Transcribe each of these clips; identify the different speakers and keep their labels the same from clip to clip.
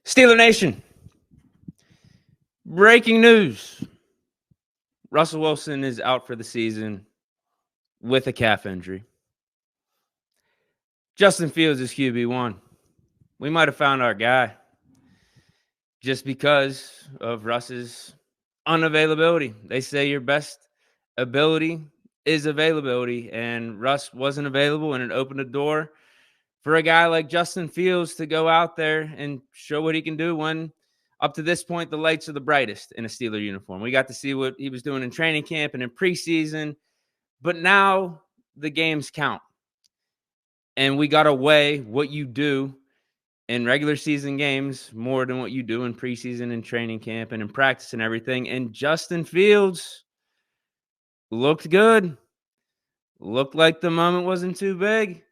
Speaker 1: Steeler Nation, breaking news. Russell Wilson is out for the season with a calf injury. Justin Fields is QB1. We might have found our guy just because of Russ's unavailability. They say your best ability is availability, and Russ wasn't available, and it opened a door for a guy like Justin Fields to go out there and show what he can do when, up to this point, the lights are the brightest in a Steeler uniform. We got to see what he was doing in training camp and in preseason, but now the games count. And we got to weigh what you do in regular season games more than what you do in preseason and training camp and in practice and everything. And Justin Fields looked good. Looked like the moment wasn't too big.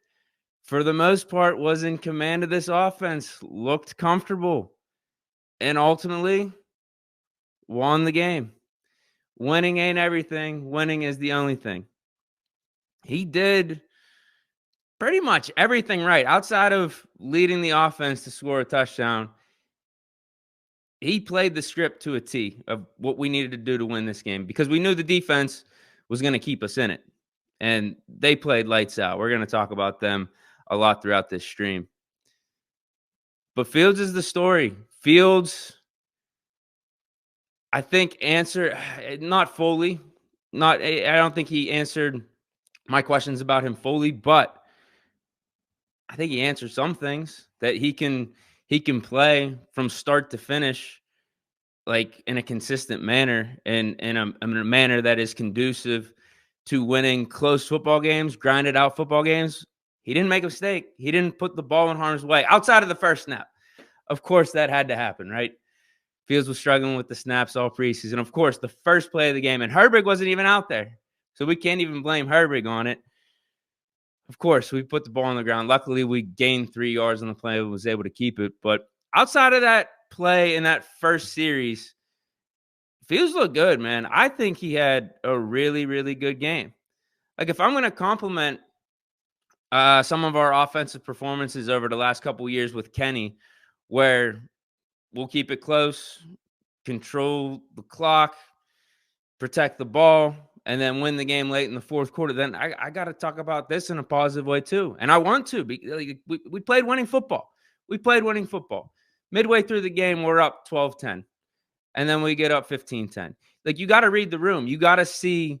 Speaker 1: For the most part, was in command of this offense. Looked comfortable. And ultimately won the game. Winning ain't everything. Winning is the only thing. He did pretty much everything right. Outside of leading the offense to score a touchdown, he played the script to a T of what we needed to do to win this game because we knew the defense was going to keep us in it. And they played lights out. We're going to talk about them a lot throughout this stream. But Fields is the story. Fields, I think, not fully. I don't think he answered my questions about him fully, but I think he answered some things that he can play from start to finish, like in a consistent manner and in a manner that is conducive to winning close football games, grinded out football games. He didn't make a mistake. He didn't put the ball in harm's way outside of the first snap. Of course, that had to happen, right? Fields was struggling with the snaps all preseason. Of course, the first play of the game, and Herbig wasn't even out there. So we can't even blame Herbig on it. Of course, we put the ball on the ground. Luckily, we gained 3 yards on the play and was able to keep it. But outside of that play in that first series, Fields looked good, man. I think he had a really, really good game. Like, if I'm going to compliment some of our offensive performances over the last couple of years with Kenny, where we'll keep it close, control the clock, protect the ball, and then win the game late in the fourth quarter, then I got to talk about this in a positive way too. And I want to. We played winning football. We played winning football. Midway through the game, we're up 12-10. And then we get up 15-10. Like, you got to read the room. You got to see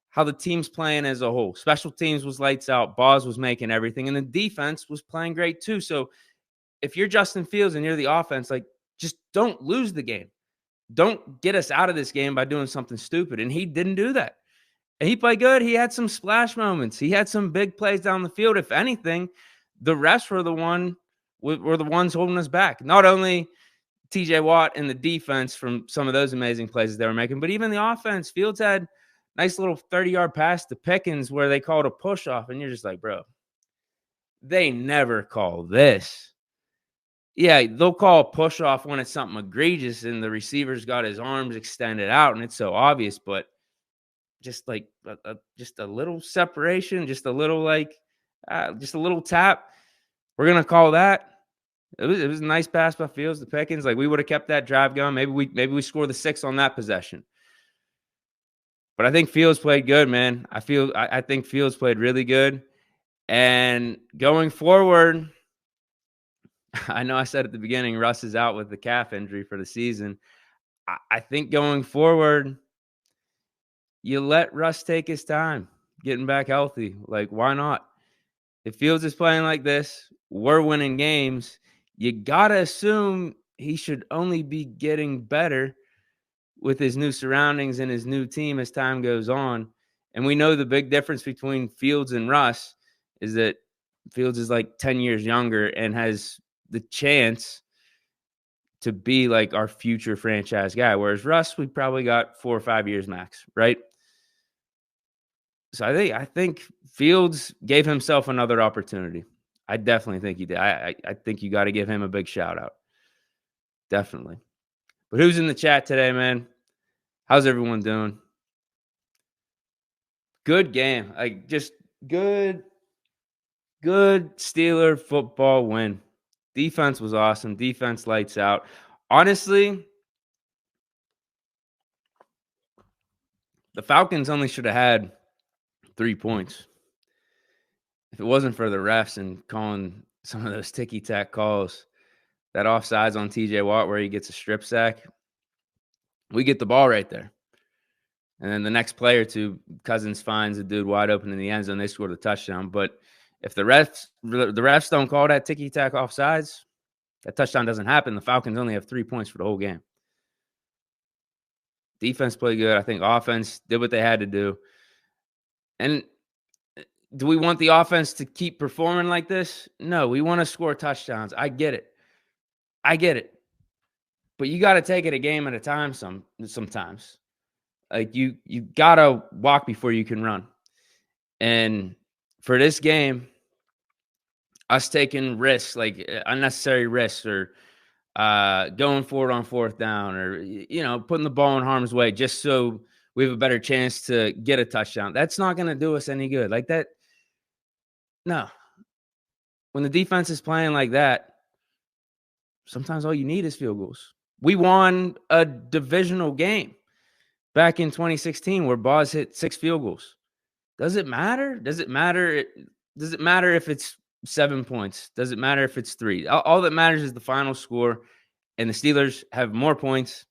Speaker 1: how the team's playing as a whole. Special teams was lights out. Bos was making everything. And the defense was playing great too. So if you're Justin Fields and you're the offense, like, just don't lose the game. Don't get us out of this game by doing something stupid. And he didn't do that. And he played good. He had some splash moments. He had some big plays down the field. If anything, the rest were the ones holding us back. Not only TJ Watt and the defense from some of those amazing plays they were making, but even the offense. Fields had a nice little 30-yard pass to Pickens where they called a push-off, and you're just like, bro, they never call this. Yeah, they'll call a push-off when it's something egregious and the receiver's got his arms extended out and it's so obvious, but just like just a little separation, just a little tap, we're going to call that. It was a nice pass by Fields to Pickens. Like, we would have kept that drive going. Maybe we score the 6 on that possession. But I think Fields played good, man. I think Fields played really good. And going forward, I know I said at the beginning, Russ is out with the calf injury for the season. I think going forward, you let Russ take his time getting back healthy. Like, why not? If Fields is playing like this, we're winning games. You got to assume he should only be getting better with his new surroundings and his new team as time goes on. And we know the big difference between Fields and Russ is that Fields is like 10 years younger and has the chance to be like our future franchise guy. Whereas Russ, we probably got 4 or 5 years max, right? So I think Fields gave himself another opportunity. I definitely think he did. I think you got to give him a big shout out. Definitely. But who's in the chat today, man? How's everyone doing? Good game. Like, just good Steeler football win. Defense was awesome. Defense lights out. Honestly, the Falcons only should have had 3 points. If it wasn't for the refs and calling some of those ticky-tack calls, that offsides on TJ Watt where he gets a strip sack, we get the ball right there. And then the next play or two, Cousins finds a dude wide open in the end zone. They scored a touchdown. But if the refs don't call that ticky-tack offsides, that touchdown doesn't happen. The Falcons only have 3 points for the whole game. Defense played good. I think offense did what they had to do. And do we want the offense to keep performing like this? No, we want to score touchdowns. I get it. But you got to take it a game at a time sometimes. Like you got to walk before you can run. And for this game, us taking risks, like unnecessary risks or going for it on fourth down or, putting the ball in harm's way just so we have a better chance to get a touchdown. That's not going to do us any good. Like that. No. When the defense is playing like that, sometimes all you need is field goals. We won a divisional game back in 2016 where Boz hit 6 field goals. Does it matter? Does it matter if it's 7 points? Does it matter if it's 3? All that matters is the final score, and the Steelers have more points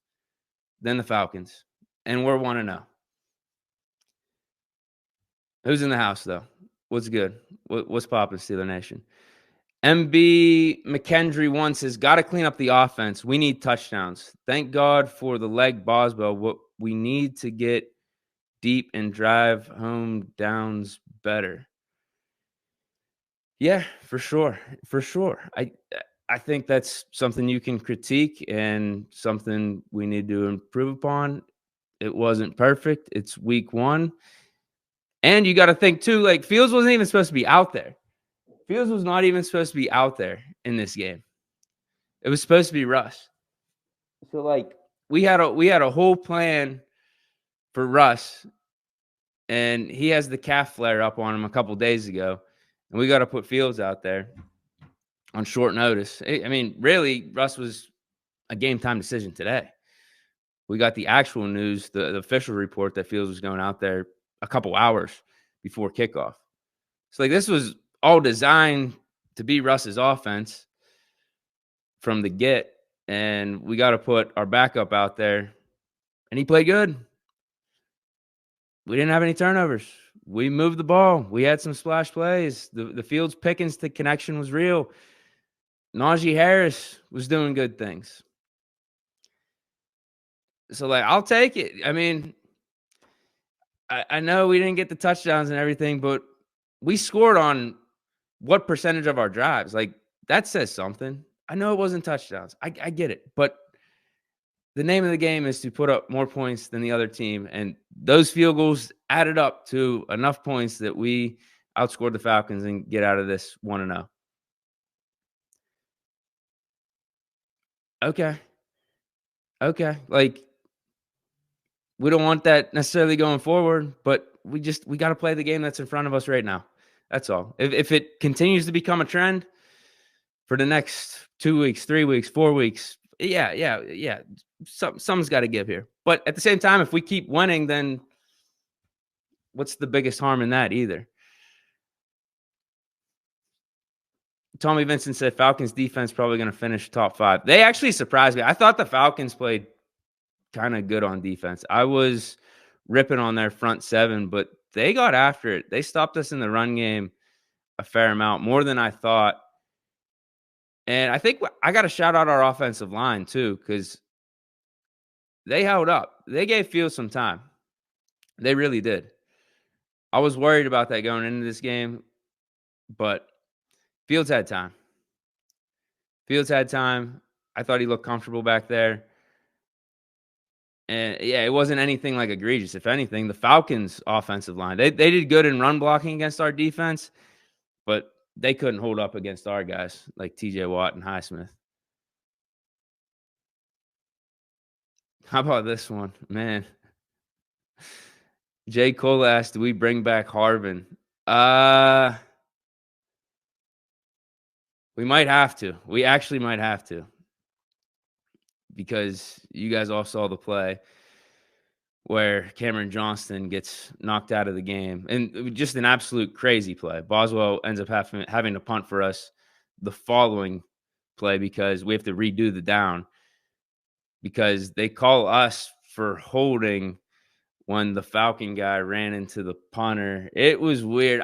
Speaker 1: than the Falcons, and we're 1-0. Who's in the house, though? What's good? What's poppin', Steeler Nation? MB McKendry once says, got to clean up the offense. We need touchdowns. Thank God for the leg Boswell. What we need to get deep and drive home downs better. Yeah, for sure. I think that's something you can critique and something we need to improve upon. It wasn't perfect. It's week 1. And you got to think, too, like Fields wasn't even supposed to be out there. Fields was not even supposed to be out there in this game. It was supposed to be Russ. So, like, we had a whole plan for Russ, and he has the calf flare up on him a couple days ago, and we got to put Fields out there on short notice. I mean, really, Russ was a game-time decision today. We got the actual news, the official report that Fields was going out there a couple hours before kickoff. So, like, this was all designed to be Russ's offense from the get, and we got to put our backup out there, and he played good. We didn't have any turnovers. We moved the ball. We had some splash plays. The Fields Pickens to connection was real. Najee Harris was doing good things. So, like, I'll take it. I mean, I know we didn't get the touchdowns and everything, but we scored on what percentage of our drives? Like, that says something. I know it wasn't touchdowns. I get it. But the name of the game is to put up more points than the other team. And those field goals added up to enough points that we outscored the Falcons and get out of this 1-0. Okay. Like, we don't want that necessarily going forward, but we got to play the game that's in front of us right now. That's all. If it continues to become a trend for the next 2 weeks, 3 weeks, 4 weeks, yeah. Something's got to give here. But at the same time, if we keep winning, then what's the biggest harm in that either? Tommy Vincent said Falcons defense probably going to finish top 5. They actually surprised me. I thought the Falcons played kind of good on defense. I was ripping on their front 7, but they got after it. They stopped us in the run game a fair amount, more than I thought. And I think I got to shout out our offensive line too, because they held up. They gave Fields some time. They really did. I was worried about that going into this game, but Fields had time. I thought he looked comfortable back there. And, yeah, it wasn't anything like egregious. If anything, the Falcons' offensive line, they did good in run blocking against our defense, but they couldn't hold up against our guys like TJ Watt and Highsmith. How about this one? Man. J. Cole asked, do we bring back Harvin? We might have to. We actually might have to, because you guys all saw the play where Cameron Johnston gets knocked out of the game, and just an absolute crazy play. Boswell ends up having to punt for us the following play because we have to redo the down because they call us for holding when the Falcon guy ran into the punter. It was weird.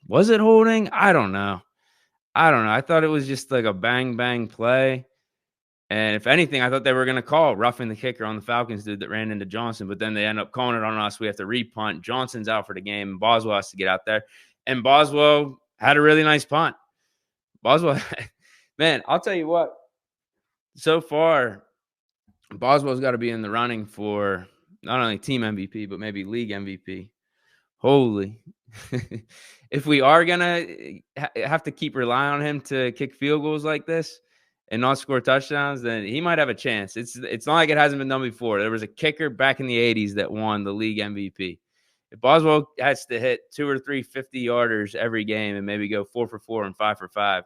Speaker 1: Was it holding? I don't know. I thought it was just like a bang bang play. And if anything, I thought they were going to call roughing the kicker on the Falcons dude that ran into Johnson, but then they end up calling it on us. We have to repunt. Johnson's out for the game, and Boswell has to get out there. And Boswell had a really nice punt. Boswell, man, I'll tell you what. So far, Boswell's got to be in the running for not only team MVP, but maybe league MVP. Holy. If we are going to have to keep relying on him to kick field goals like this and not score touchdowns, then he might have a chance. It's not like it hasn't been done before. There was a kicker back in the 80s that won the league MVP. If Boswell has to hit 2 or 3 50-yarders every game and maybe go 4 for 4 and 5 for 5,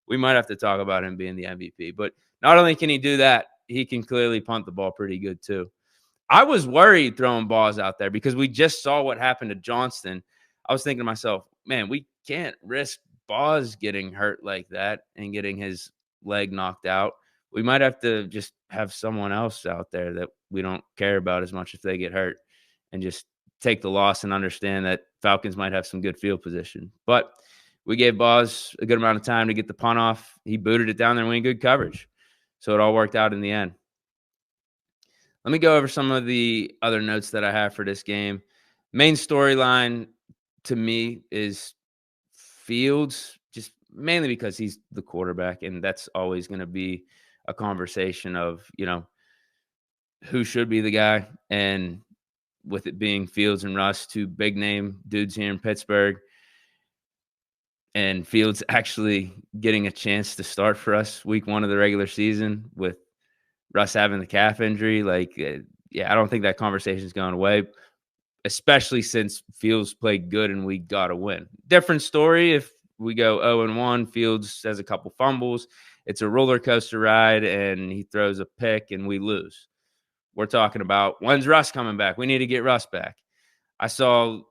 Speaker 1: we might have to talk about him being the MVP. But not only can he do that, he can clearly punt the ball pretty good too. I was worried throwing balls out there because we just saw what happened to Johnston. I was thinking to myself, man, we can't risk Boz getting hurt like that and getting his leg knocked out. We might have to just have someone else out there that we don't care about as much if they get hurt and just take the loss and understand that Falcons might have some good field position. But we gave Boz a good amount of time to get the punt off. He booted it down there and we had good coverage. So it all worked out in the end. Let me go over some of the other notes that I have for this game. Main storyline to me is Fields, just mainly because he's the quarterback, and that's always going to be a conversation of, who should be the guy. And with it being Fields and Russ, 2 big name dudes here in Pittsburgh, and Fields actually getting a chance to start for us week 1 of the regular season with Russ having the calf injury. I don't think that conversation is going away, especially since Fields played good and we got a win. Different story if we go 0-1, Fields has a couple fumbles. It's a roller coaster ride, and he throws a pick and we lose. We're talking about, when's Russ coming back? We need to get Russ back. I saw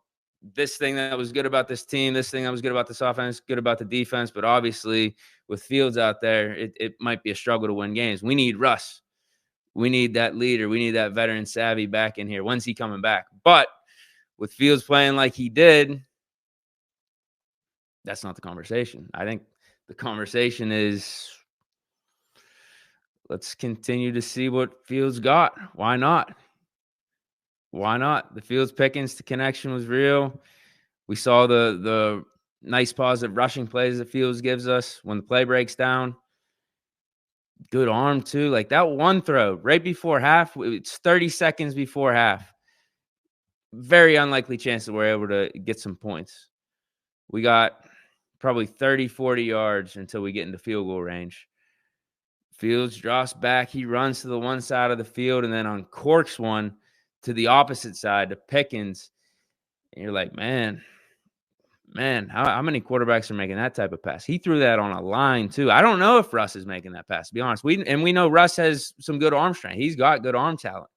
Speaker 1: this thing that was good about this team, this thing that was good about this offense, good about the defense, but obviously with Fields out there, it might be a struggle to win games. We need Russ. We need that leader. We need that veteran savvy back in here. When's he coming back? But with Fields playing like he did, that's not the conversation. I think the conversation is, let's continue to see what Fields got. Why not? Why not? The Fields Pickens, the connection was real. We saw the nice positive rushing plays that Fields gives us when the play breaks down. Good arm, too. Like that one throw right before half, it's 30 seconds before half. Very unlikely chance that we're able to get some points. We got probably 30, 40 yards until we get into field goal range. Fields drops back. He runs to the one side of the field and then uncorks one to the opposite side to Pickens. And you're like, man, how many quarterbacks are making that type of pass? He threw that on a line, too. I don't know if Russ is making that pass, to be honest. We know Russ has some good arm strength. He's got good arm talent.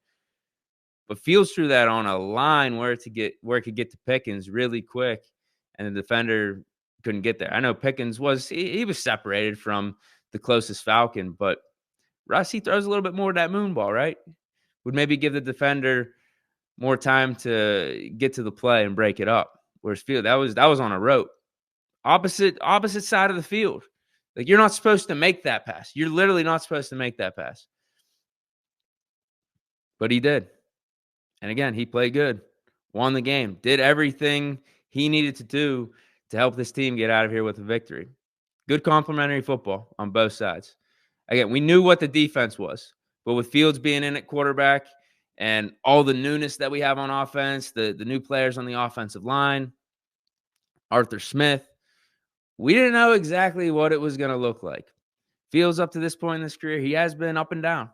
Speaker 1: But Fields threw that on a line where it could get to Pickens really quick, and the defender couldn't get there. I know Pickens was separated from the closest Falcon, but Russ, he throws a little bit more of that moon ball, right? Would maybe give the defender more time to get to the play and break it up. Whereas Field, that was on a rope. Opposite side of the field. Like, you're not supposed to make that pass. You're literally not supposed to make that pass. But he did. And again, he played good. Won the game. Did everything he needed to do to help this team get out of here with a victory. Good complementary football on both sides. Again, we knew what the defense was. But with Fields being in at quarterback and all the newness that we have on offense, the new players on the offensive line, Arthur Smith, we didn't know exactly what it was going to look like. Fields, up to this point in his career, he has been up and down.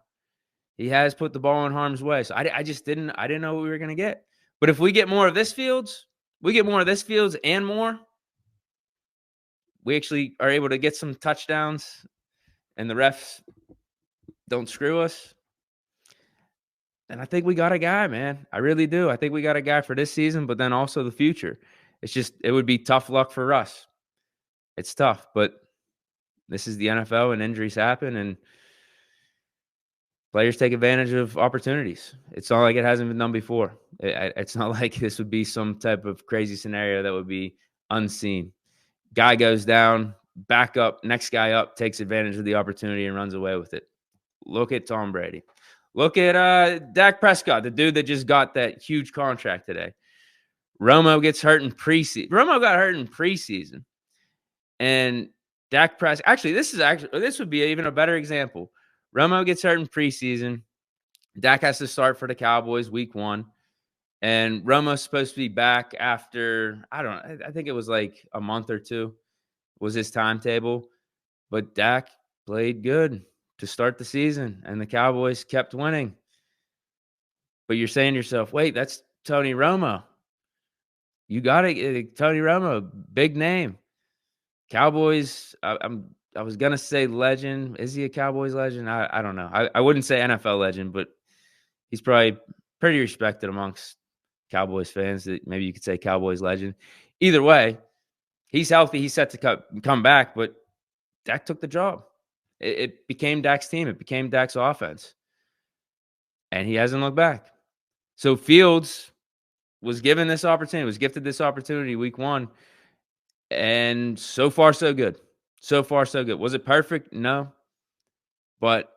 Speaker 1: He has put the ball in harm's way. So I just didn't know what we were going to get. But if we get more of this Fields, and more, we actually are able to get some touchdowns and the refs don't screw us, then I think we got a guy, man. I really do. I think we got a guy for this season, but then also the future. It's just, it would be tough luck for us. It's tough, but this is the NFL and injuries happen and players take advantage of opportunities. It's not like it hasn't been done before. It's not like this would be some type of crazy scenario that would be unseen. Guy goes down, back up, next guy up, takes advantage of the opportunity and runs away with it. Look at Tom Brady. Look at Dak Prescott, the dude that just got that huge contract today. Romo gets hurt in preseason. Romo got hurt in preseason. And Dak Prescott, this would be even a better example. Romo gets hurt in preseason. Dak has to start for the Cowboys week 1. And Romo's supposed to be back after, I think it was like a month or 2 was his timetable. But Dak played good to start the season, and the Cowboys kept winning. But you're saying to yourself, wait, that's Tony Romo. You got it. Tony Romo, big name. Cowboys, I was going to say legend. Is he a Cowboys legend? I don't know. I wouldn't say NFL legend, but he's probably pretty respected amongst Cowboys fans. That maybe you could say Cowboys legend. Either way, he's healthy. He's set to come back, but Dak took the job. It became Dak's team. It became Dak's offense. And he hasn't looked back. So Fields was given this opportunity, was gifted this opportunity week 1. And so far, so good. So far, so good. Was it perfect? No. But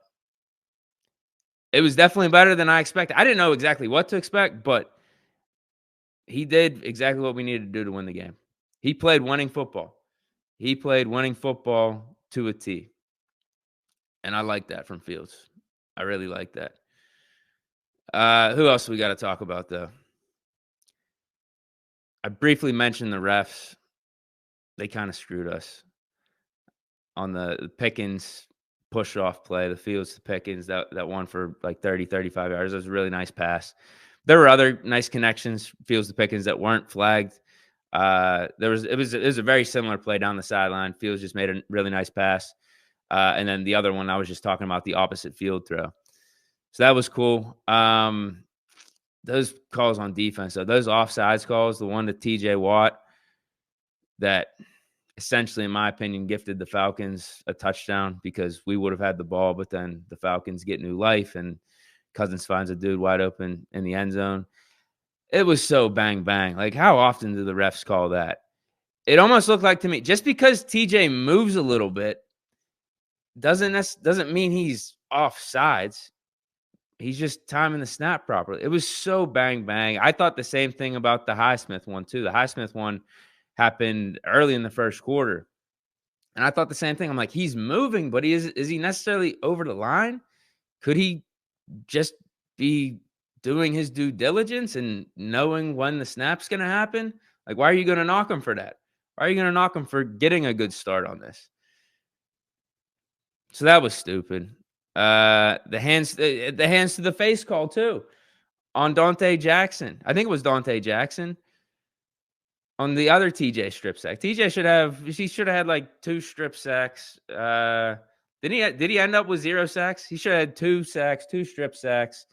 Speaker 1: it was definitely better than I expected. I didn't know exactly what to expect, but he did exactly what we needed to do to win the game. He played winning football. He played winning football to a T. And I like that from Fields. I really like that. Who else we got to talk about, though? I briefly mentioned the refs. They kind of screwed us on the Pickens push-off play, the Fields to Pickens, that one for like 30, 35 yards. That was a really nice pass. There were other nice connections, Fields to Pickens, that weren't flagged. It was a very similar play down the sideline. Fields just made a really nice pass. And then the other one, I was just talking about the opposite field throw. So that was cool. Those calls on defense, though, those offsides calls, the one to TJ Watt that essentially, in my opinion, gifted the Falcons a touchdown because we would have had the ball, but then the Falcons get new life and Cousins finds a dude wide open in the end zone. It was so bang, bang. Like, how often do the refs call that? It almost looked like to me, just because TJ moves a little bit doesn't mean he's off sides. He's just timing the snap properly. It was so bang, bang. I thought the same thing about the Highsmith one, too. The Highsmith one happened early in the first quarter. And I thought the same thing. I'm like, he's moving, but is he necessarily over the line? Could he just be doing his due diligence and knowing when the snap's going to happen? Like, why are you going to knock him for that? Why are you going to knock him for getting a good start on this? So that was stupid. The hands to the face call too on Dante Jackson. I think it was Dante Jackson on the other TJ strip sack. TJ should have had like 2 strip sacks. Did he end up with 0 sacks? He should have had 2 sacks, 2 strip sacks,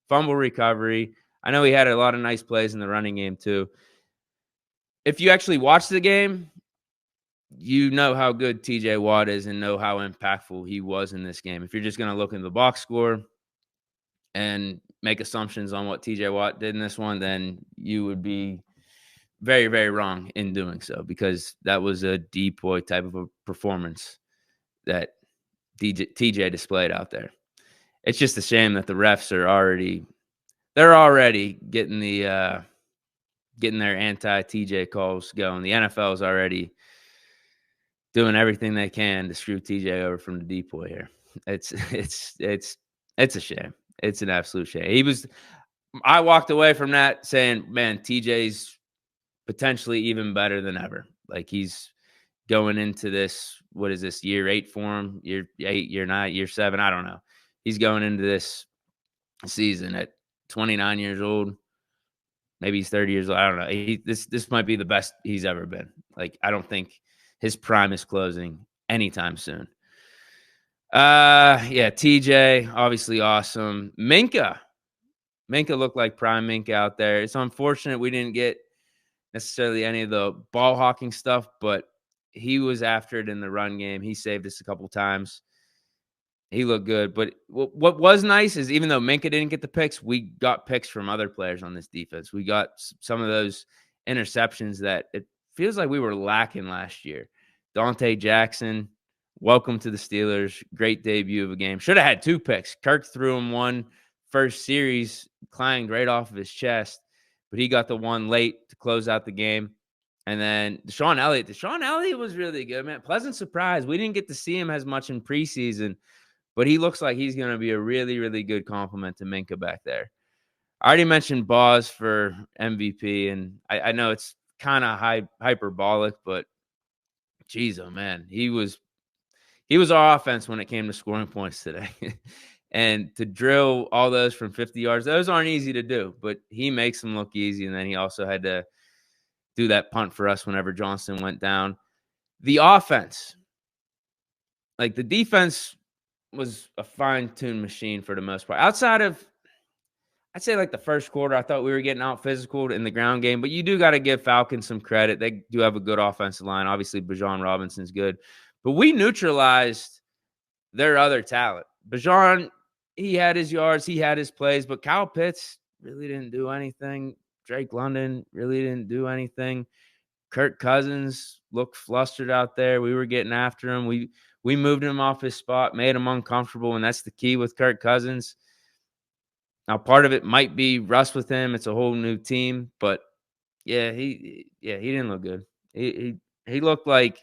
Speaker 1: fumble recovery. I know he had a lot of nice plays in the running game too. If you actually watch the game, you know how good TJ Watt is and know how impactful he was in this game. If you're just going to look in the box score and make assumptions on what TJ Watt did in this one, then you would be very, very wrong in doing so, because that was a decoy type of a performance that TJ displayed out there. It's just a shame that the refs are already getting their anti-TJ calls going. The NFL is already doing everything they can to screw TJ over from the decoy here. It's a shame. It's an absolute shame. I walked away from that saying, man, TJ's potentially even better than ever. Like, he's going into this, what is this, year 8 for him? Year 8, year 9, year 7, I don't know. He's going into this season at 29 years old. Maybe he's 30 years old. I don't know. This might be the best he's ever been. Like, I don't think his prime is closing anytime soon. Yeah, TJ, obviously awesome. Minka looked like prime Minka out there. It's unfortunate we didn't get necessarily any of the ball hawking stuff, but he was after it in the run game. He saved us a couple times. He looked good. But what was nice is even though Minka didn't get the picks, we got picks from other players on this defense. We got some of those interceptions that it feels like we were lacking last year. Dante Jackson, welcome to the Steelers. Great debut of a game. Should have had 2 picks. Kirk threw him one first series, clanged right off of his chest, but he got the one late to close out the game. And then Deshaun Elliott was really good, man. Pleasant surprise. We didn't get to see him as much in preseason, but he looks like he's going to be a really, really good compliment to Minka back there. I already mentioned Boz for MVP, and I know it's kind of hyperbolic, but geez, oh man, he was our offense when it came to scoring points today. And to drill all those from 50 yards, those aren't easy to do, but he makes them look easy. And then he also had to do that punt for us whenever Johnston went down. The offense, like the defense was a fine-tuned machine for the most part. Outside of, I'd say like the first quarter, I thought we were getting out physical in the ground game, but you do got to give Falcons some credit. They do have a good offensive line. Obviously, Bijan Robinson's good, but we neutralized their other talent. Bijan, he had his yards, he had his plays, but Kyle Pitts really didn't do anything. Drake London really didn't do anything. Kirk Cousins looked flustered out there. We were getting after him. We moved him off his spot, made him uncomfortable, and that's the key with Kirk Cousins. Now, part of it might be rust with him. It's a whole new team, but yeah, he didn't look good. He looked like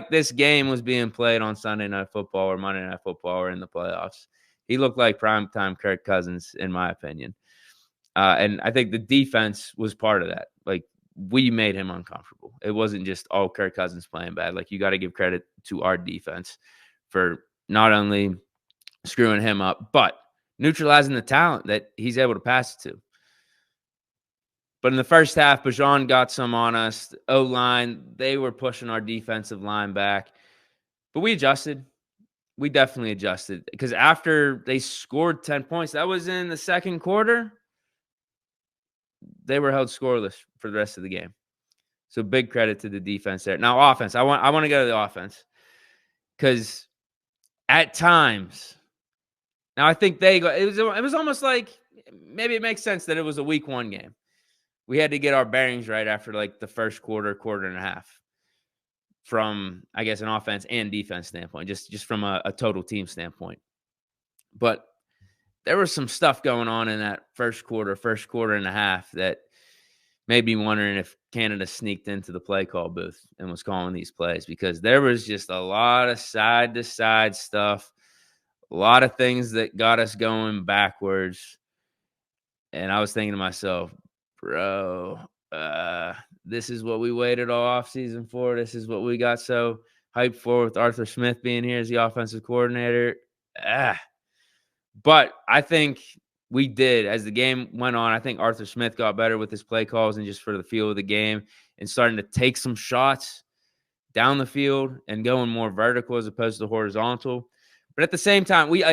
Speaker 1: this game was being played on Sunday Night Football or Monday Night Football or in the playoffs. He looked like primetime Kirk Cousins, in my opinion. And I think the defense was part of that. Like, we made him uncomfortable. It wasn't just all Kirk Cousins playing bad. Like, you got to give credit to our defense for not only screwing him up, but neutralizing the talent that he's able to pass it to. But in the first half, Bijan got some on us. O-line, they were pushing our defensive line back. But we adjusted. We definitely adjusted. Because after they scored 10 points, that was in the second quarter, they were held scoreless for the rest of the game. So big credit to the defense there. Now, offense. I want to go to the offense. Because at times, now I think it was almost like maybe it makes sense that it was a week 1 game. We had to get our bearings right after like the first quarter and a half from, I guess, an offense and defense standpoint, just from a total team standpoint. But there was some stuff going on in that first quarter and a half that made me wondering if Canada sneaked into the play call booth and was calling these plays, because there was just a lot of side-to-side stuff, a lot of things that got us going backwards. And I was thinking to myself, bro, this is what we waited all offseason for. This is what we got so hyped for with Arthur Smith being here as the offensive coordinator. But I think we did. As the game went on, I think Arthur Smith got better with his play calls and just for the feel of the game and starting to take some shots down the field and going more vertical as opposed to horizontal. But at the same time, we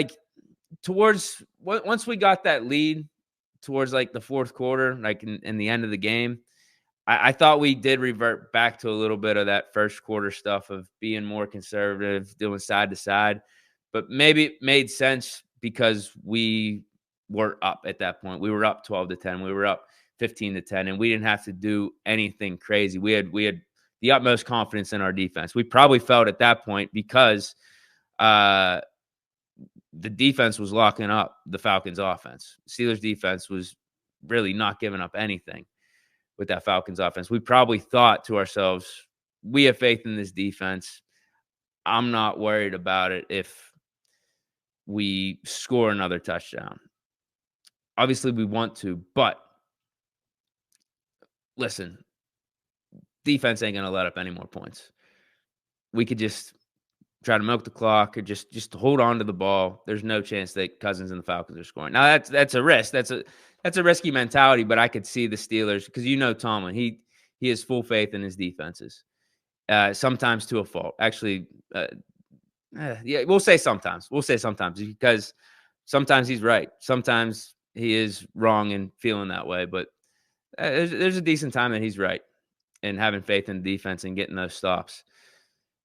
Speaker 1: once we got that lead towards like the fourth quarter, like in the end of the game, I thought we did revert back to a little bit of that first quarter stuff of being more conservative, doing side to side. But maybe it made sense because we were up at that point. We were up 12-10. We were up 15-10, and we didn't have to do anything crazy. We had the utmost confidence in our defense. We probably felt at that point because the defense was locking up the Falcons offense. Steelers defense was really not giving up anything with that Falcons offense. We probably thought to ourselves, we have faith in this defense. I'm not worried about it if we score another touchdown. Obviously, we want to, but listen, defense ain't going to let up any more points. We could just try to milk the clock or just hold on to the ball. There's no chance that Cousins and the Falcons are scoring. Now, that's a risk. That's a risky mentality, but I could see the Steelers, because Tomlin, he has full faith in his defenses. sometimes to a fault. Actually, yeah, we'll say sometimes. We'll say sometimes because sometimes he's right. Sometimes he is wrong and feeling that way. But there's a decent time that he's right and having faith in the defense and getting those stops.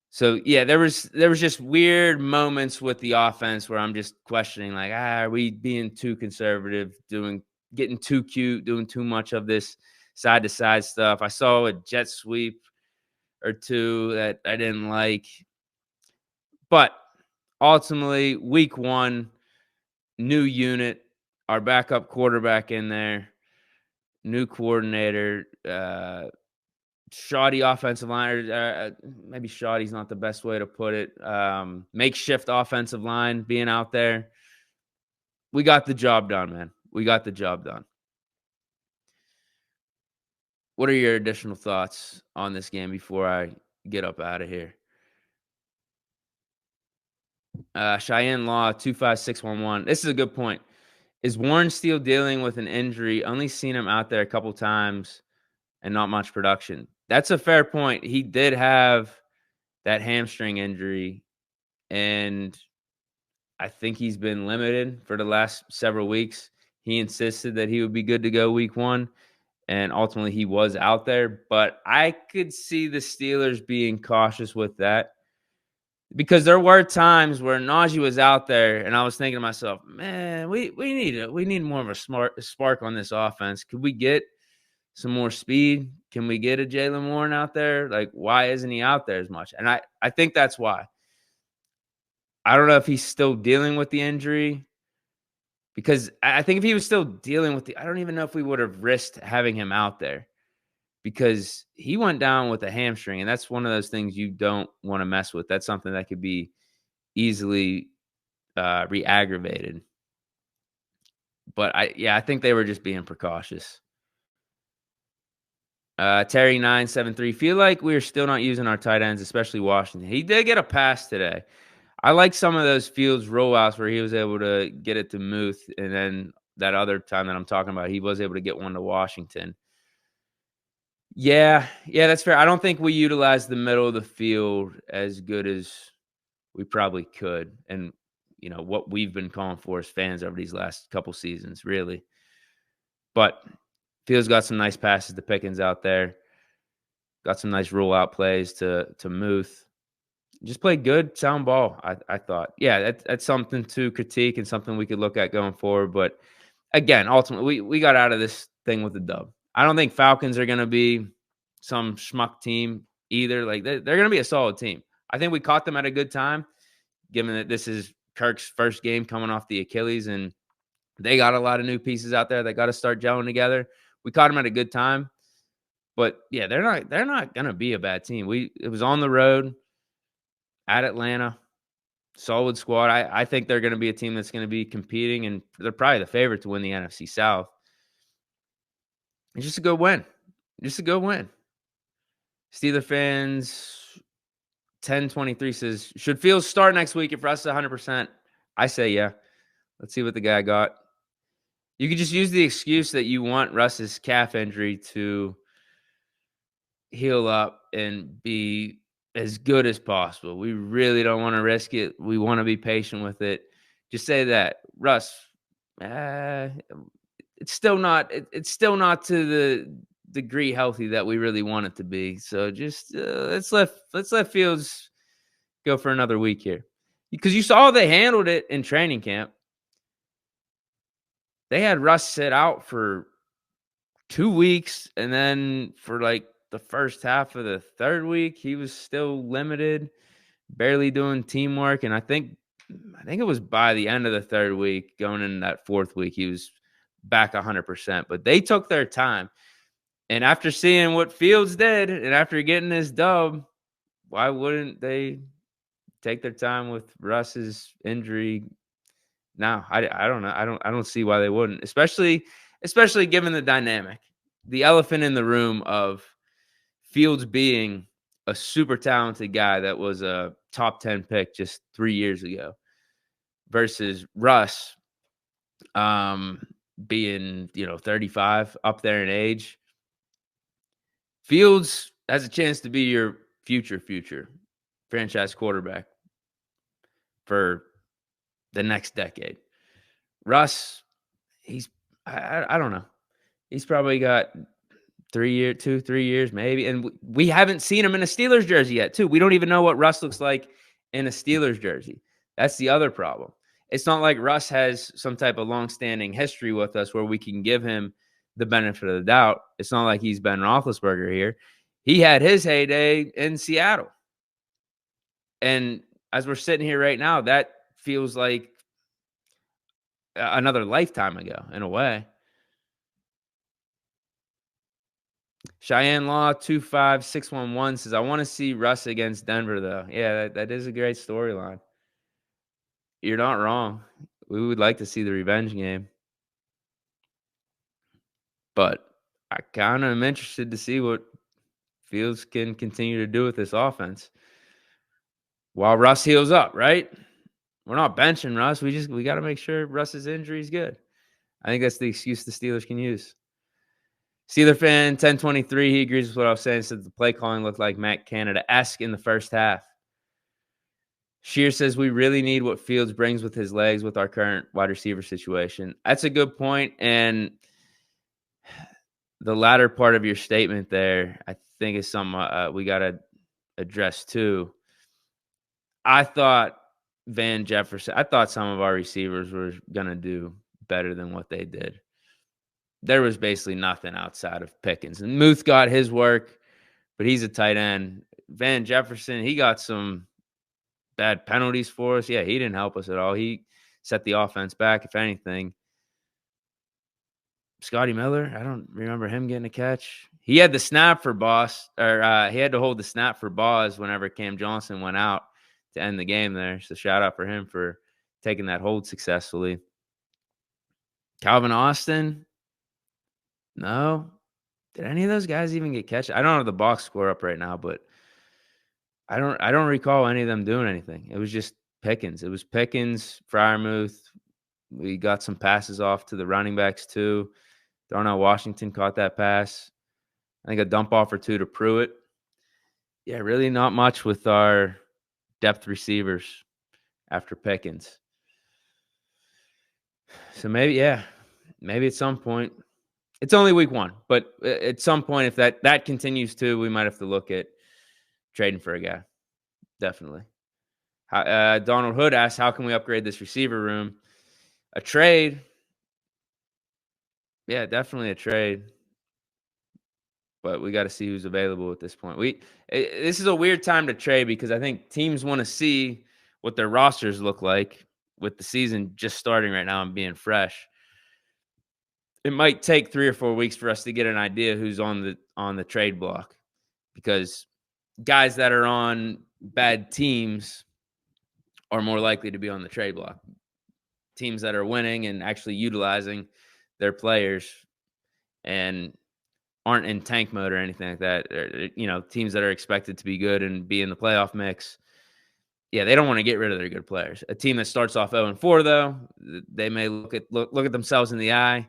Speaker 1: So yeah, there was just weird moments with the offense where I'm just questioning, like, are we being too conservative, getting too cute, doing too much of this side to side stuff. I saw a jet sweep or two that I didn't like. But ultimately, week one, new unit, our backup quarterback in there, new coordinator, shoddy offensive line, or maybe shoddy's not the best way to put it. Makeshift offensive line being out there. We got the job done, man. We got the job done. What are your additional thoughts on this game before I get up out of here? Cheyenne Law 25611. This is a good point. Is Warren still dealing with an injury? Only seen him out there a couple times and not much production. That's a fair point. He did have that hamstring injury, and I think he's been limited for the last several weeks. He insisted that he would be good to go week one, and ultimately he was out there. But I could see the Steelers being cautious with that because there were times where Najee was out there, and I was thinking to myself, man, we need more of a spark on this offense. Could we get some more speed? Can we get a Jaylen Warren out there? Like, why isn't he out there as much? And I think that's why. I don't know if he's still dealing with the injury because I think if he was still dealing with I don't even know if we would have risked having him out there because he went down with a hamstring, and that's one of those things you don't want to mess with. That's something that could be easily re-aggravated. But I think they were just being precautious. Terry 973. Feel like we're still not using our tight ends, especially Washington. He did get a pass today. I like some of those Fields rollouts where he was able to get it to Muth, and then that other time that I'm talking about, he was able to get one to Washington. Yeah, that's fair. I don't think we utilized the middle of the field as good as we probably could, and what we've been calling for as fans over these last couple seasons, really. But Fields got some nice passes to Pickens out there. Got some nice rollout plays to Muth. Just played good, sound ball, I thought. Yeah, that's something to critique and something we could look at going forward. But again, ultimately, we got out of this thing with a dub. I don't think Falcons are going to be some schmuck team either. Like, they're going to be a solid team. I think we caught them at a good time, given that this is Kirk's first game coming off the Achilles, and they got a lot of new pieces out there that got to start gelling together. We caught them at a good time. But yeah, they're not going to be a bad team. It was on the road at Atlanta, solid squad. I think they're going to be a team that's going to be competing, and they're probably the favorite to win the NFC South. It's just a good win. Just a good win. Steeler fans 1023 says, should Fields start next week if Russ is 100%? I say yeah. Let's see what the guy got. You could just use the excuse that you want Russ's calf injury to heal up and be as good as possible. We really don't want to risk it. We want to be patient with it. Just say that, Russ. It's still not to the degree healthy that we really want it to be. So just let's let Fields go for another week here, because you saw they handled it in training camp. They had Russ sit out for 2 weeks, and then for like the first half of the third week, he was still limited, barely doing teamwork. And I think it was by the end of the third week, going into that fourth week, he was back 100%. But they took their time. And after seeing what Fields did, and after getting this dub, why wouldn't they take their time with Russ's injury? No, I don't know. I don't see why they wouldn't, especially given the dynamic, the elephant in the room of Fields being a super talented guy that was a top 10 pick just 3 years ago versus Russ being, 35, up there in age. Fields has a chance to be your future franchise quarterback for the next decade. Russ, I don't know. He's probably got 3 years maybe, and we haven't seen him in a Steelers jersey yet too. We don't even know what Russ looks like in a Steelers jersey. That's the other problem. It's not like Russ has some type of long-standing history with us where we can give him the benefit of the doubt. It's not like he's Ben Roethlisberger here. He had his heyday in Seattle. And as we're sitting here right now, that feels like another lifetime ago in a way. Cheyenne Law 25611 says, I want to see Russ against Denver, though. Yeah, that is a great storyline. You're not wrong. We would like to see the revenge game. But I kind of am interested to see what Fields can continue to do with this offense while Russ heals up, right? We're not benching Russ. We got to make sure Russ's injury is good. I think that's the excuse the Steelers can use. Steeler fan 1023, he agrees with what I was saying. Said the play calling looked like Matt Canada-esque in the first half. Shear says we really need what Fields brings with his legs with our current wide receiver situation. That's a good point. And the latter part of your statement there, I think is something we got to address too. I thought Van Jefferson, I thought some of our receivers were going to do better than what they did. There was basically nothing outside of Pickens. And Muth got his work, but he's a tight end. Van Jefferson, he got some bad penalties for us. Yeah, he didn't help us at all. He set the offense back, if anything. Scotty Miller, I don't remember him getting a catch. He had the snap for Boss, or he had to hold the snap for Boz whenever Cam Johnson went out to end the game there. So shout out for him for taking that hold successfully. Calvin Austin, no. Did any of those guys even get catches? I don't have the box score up right now, but I don't recall any of them doing anything. It was just Pickens. It was Pickens, Freiermuth. We got some passes off to the running backs too. Darnell Washington caught that pass. I think a dump off or two to Pruitt. Yeah, really not much with our depth receivers after Pickens. So maybe at some point. It's only week 1, but at some point, if that continues too, we might have to look at trading for a guy. Definitely. Donald Hood asks, how can we upgrade this receiver room? A trade. Yeah, definitely a trade. But we got to see who's available at this point. This is a weird time to trade because I think teams want to see what their rosters look like with the season just starting right now and being fresh. It might take 3 or 4 weeks for us to get an idea who's on the trade block, because guys that are on bad teams are more likely to be on the trade block. Teams that are winning and actually utilizing their players and aren't in tank mode or anything like that, or, teams that are expected to be good and be in the playoff mix. Yeah, they don't want to get rid of their good players. A team that starts off 0-4, though, they may look at themselves in the eye,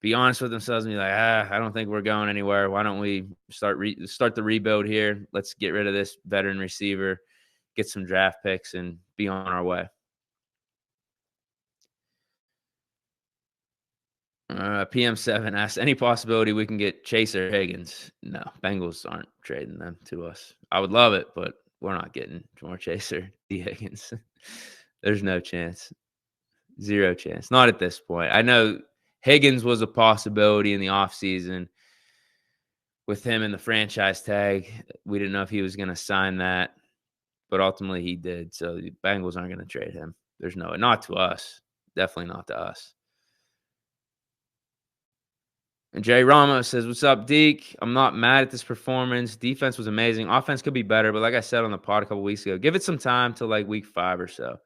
Speaker 1: be honest with themselves, and be like, I don't think we're going anywhere. Why don't we start the rebuild here? Let's get rid of this veteran receiver, get some draft picks, and be on our way. PM7 asks, any possibility we can get Chase or Higgins? No, Bengals aren't trading them to us. I would love it, but we're not getting Jamar Chase or D. Higgins. There's no chance. Zero chance. Not at this point. I know Higgins was a possibility in the offseason with him in the franchise tag. We didn't know if he was going to sign that, but ultimately he did. So the Bengals aren't going to trade him. There's not to us. Definitely not to us. And Jay Ramos says, what's up, Deke? I'm not mad at this performance. Defense was amazing. Offense could be better, but like I said on the pod a couple weeks ago, give it some time till like week 5 or so.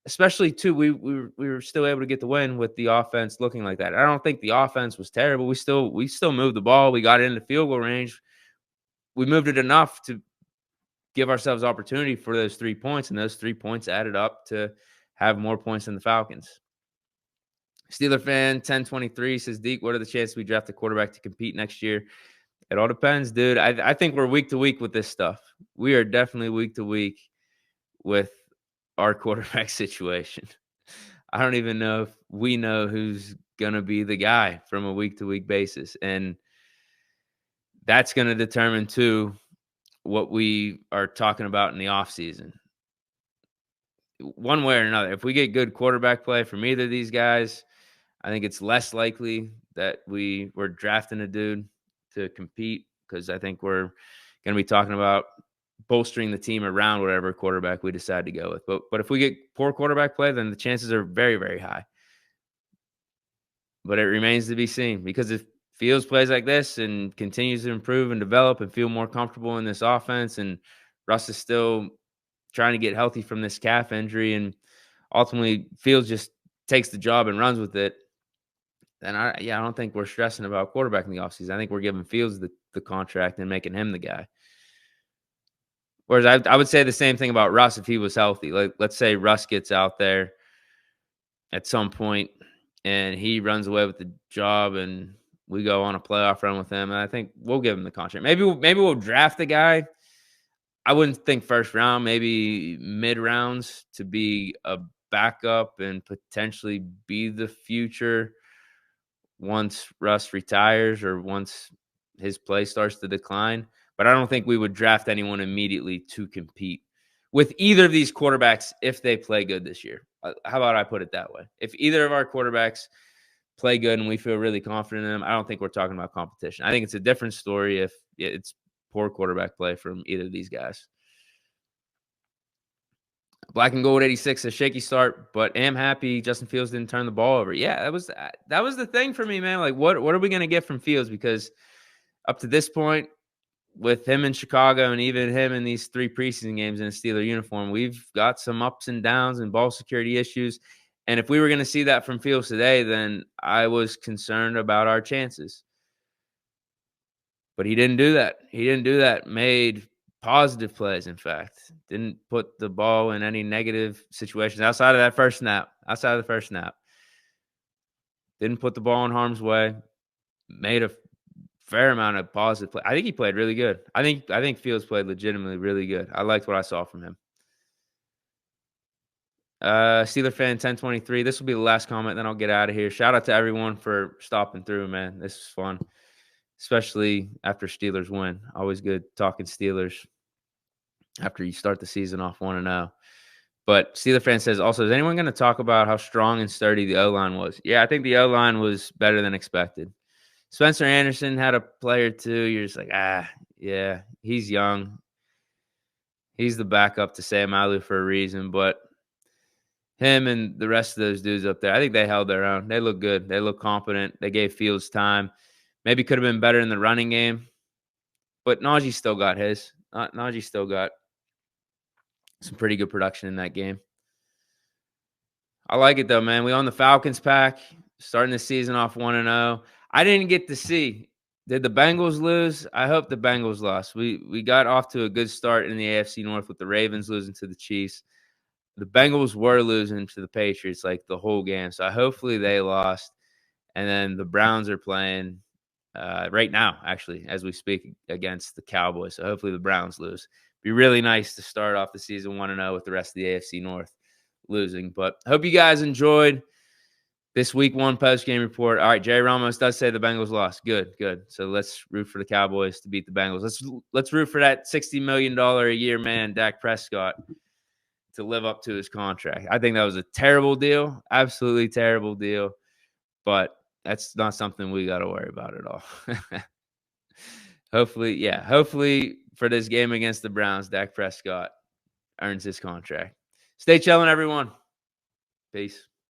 Speaker 1: Especially, too, we were still able to get the win with the offense looking like that. I don't think the offense was terrible. We still moved the ball. We got it into field goal range. We moved it enough to give ourselves opportunity for those 3 points, and those 3 points added up to have more points than the Falcons. Steeler fan 1023 says, Deke, what are the chances we draft a quarterback to compete next year? It all depends, dude. I think we're week to week with this stuff. We are definitely week to week with our quarterback situation. I don't even know if we know who's going to be the guy from a week to week basis. And that's going to determine, too, what we are talking about in the offseason. One way or another, if we get good quarterback play from either of these guys, I think it's less likely that we're drafting a dude to compete, because I think we're going to be talking about bolstering the team around whatever quarterback we decide to go with. But if we get poor quarterback play, then the chances are very, very high. But it remains to be seen, because if Fields plays like this and continues to improve and develop and feel more comfortable in this offense, and Russ is still trying to get healthy from this calf injury, and ultimately Fields just takes the job and runs with it, then I don't think we're stressing about quarterback in the offseason. I think we're giving Fields the contract and making him the guy. Whereas I would say the same thing about Russ if he was healthy. Like, let's say Russ gets out there at some point and he runs away with the job and we go on a playoff run with him, and I think we'll give him the contract. Maybe we'll draft the guy. I wouldn't think first round, maybe mid rounds, to be a backup and potentially be the future once Russ retires or once his play starts to decline. But I don't think we would draft anyone immediately to compete with either of these quarterbacks if they play good this year. How about I put it that way? If either of our quarterbacks play good and we feel really confident in them, I don't think we're talking about competition. I think it's a different story if it's poor quarterback play from either of these guys. Black and Gold 86, a shaky start, but am happy Justin Fields didn't turn the ball over. Yeah, that was the thing for me, man. Like, what are we going to get from Fields? Because up to this point, with him in Chicago and even him in these 3 preseason games in a Steeler uniform, we've got some ups and downs and ball security issues. And if we were going to see that from Fields today, then I was concerned about our chances. But he didn't do that. He didn't do that. Made positive plays, in fact. Didn't put the ball in any negative situations outside of that first snap. Outside of the first snap. Didn't put the ball in harm's way. Made a fair amount of positive play. I think he played really good. I think Fields played legitimately really good. I liked what I saw from him. Steeler fan 1023. This will be the last comment, then I'll get out of here. Shout out to everyone for stopping through, man. This was fun, especially after Steelers win. Always good talking Steelers after you start the season off 1-0. But Steeler fan says, also, is anyone going to talk about how strong and sturdy the O-line was? Yeah, I think the O-line was better than expected. Spencer Anderson had a play or two. You're just like, yeah, he's young. He's the backup to Sam Alou for a reason. But him and the rest of those dudes up there, I think they held their own. They look good. They look competent. They gave Fields time. Maybe could have been better in the running game. But Najee still got his. Najee still got some pretty good production in that game. I like it, though, man. We on the Falcons pack, starting the season off 1-0. I didn't get to see. Did the Bengals lose? I hope the Bengals lost. We got off to a good start in the AFC North with the Ravens losing to the Chiefs. The Bengals were losing to the Patriots like the whole game. So hopefully they lost. And then the Browns are playing right now, actually, as we speak, against the Cowboys. So hopefully the Browns lose. Be really nice to start off the season 1-0 with the rest of the AFC North losing. But I hope you guys enjoyed this week 1 post-game report. All right, Jerry Ramos does say the Bengals lost. Good. So let's root for the Cowboys to beat the Bengals. Let's root for that $60 million a year man, Dak Prescott, to live up to his contract. I think that was a terrible deal, absolutely terrible deal, but that's not something we got to worry about at all. Hopefully for this game against the Browns, Dak Prescott earns his contract. Stay chilling, everyone. Peace.